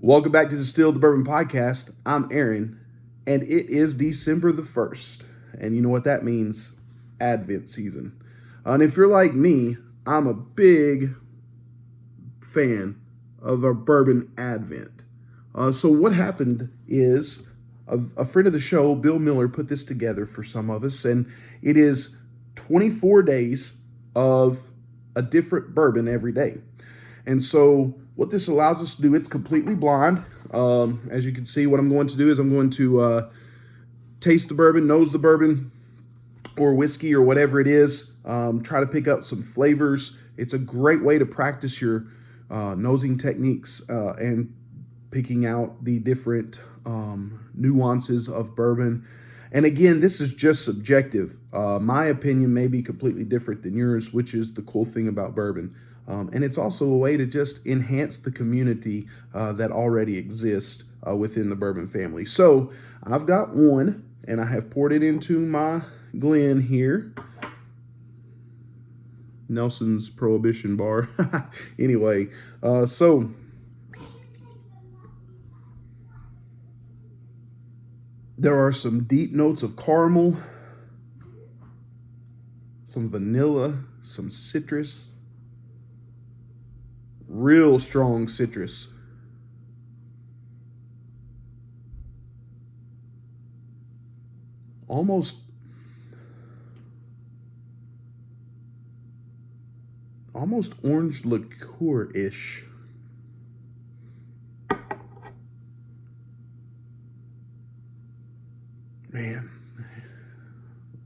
Welcome back to Distill the Bourbon Podcast. I'm Aaron, and it is December the 1st. And you know what that means? Advent season. And if you're like me, I'm a big fan of our bourbon Advent. So what happened is a friend of the show, Bill Miller, put this together for some of us, and it is 24 days of a different bourbon every day. And so what this allows us to do, it's completely blind. As you can see, what I'm going to do is I'm going to taste the bourbon, nose the bourbon, or whiskey, or whatever it is. Try to pick up some flavors. It's a great way to practice your nosing techniques and picking out the different nuances of bourbon. And again, this is just subjective. My opinion may be completely different than yours, which is the cool thing about bourbon. And it's also a way to just enhance the community that already exists within the bourbon family. So I've got one, and I have poured it into my Glen here. Nelson's Prohibition Bar. Anyway, so there are some deep notes of caramel, some vanilla, some citrus, real strong citrus. Almost orange liqueur-ish. Man,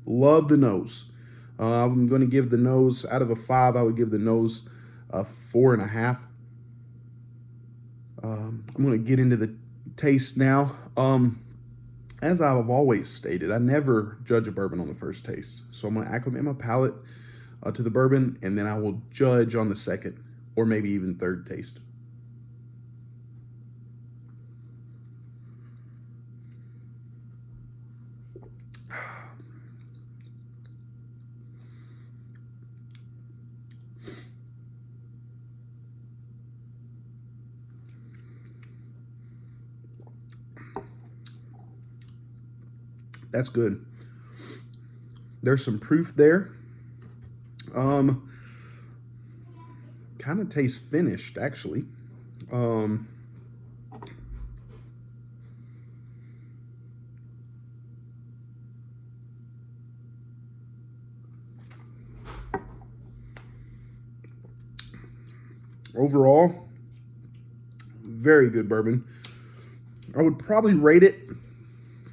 love the nose. I'm going to give the nose, out of a 5, I would give the nose a 4.5. I'm going to get into the taste now. As I've always stated, I never judge a bourbon on the first taste. So I'm going to acclimate my palate to the bourbon, and then I will judge on the second or maybe even third taste. That's good. There's some proof there. Kind of tastes finished, actually. Overall, very good bourbon. I would probably rate it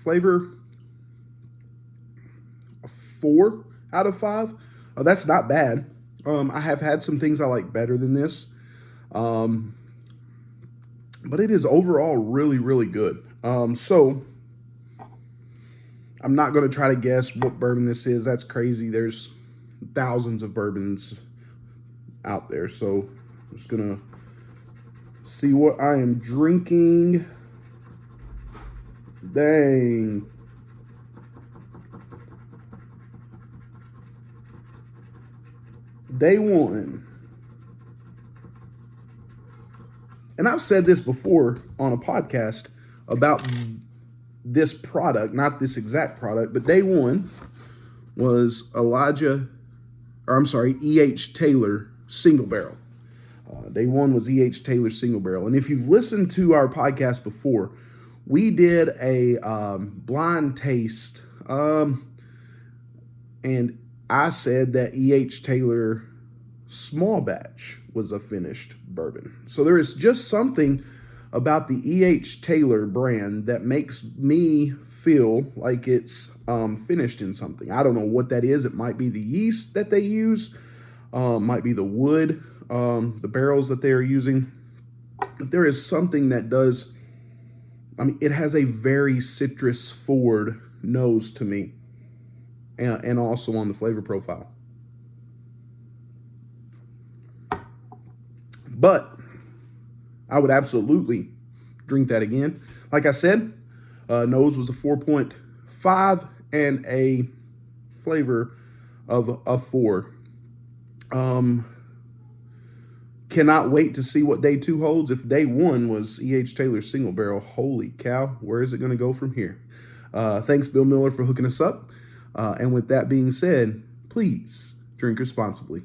flavor a 4 out of 5. That's not bad. I have had some things I like better than this. But it is overall really, really good. So I'm not going to try to guess what bourbon this is. That's crazy. There's thousands of bourbons out there. So I'm just going to see what I am drinking. Dang. Day one. And I've said this before on a podcast about this product, not this exact product, but day one was E.H. Taylor Single Barrel. Day one was E.H. Taylor Single Barrel. And if you've listened to our podcast before, we did a blind taste, and I said that E.H. Taylor Small Batch was a finished bourbon. So there is just something about the E.H. Taylor brand that makes me feel like it's finished in something. I don't know what that is. It might be the yeast that they use, might be the wood, the barrels that they are using. But there is something that does, it has a very citrus forward nose to me, and also on the flavor profile. But I would absolutely drink that again. Like I said, nose was a 4.5 and a flavor of a 4. Cannot wait to see what day 2 holds. If day 1 was E.H. Taylor's single barrel, holy cow, where is it going to go from here? Thanks, Bill Miller, for hooking us up. And with that being said, please drink responsibly.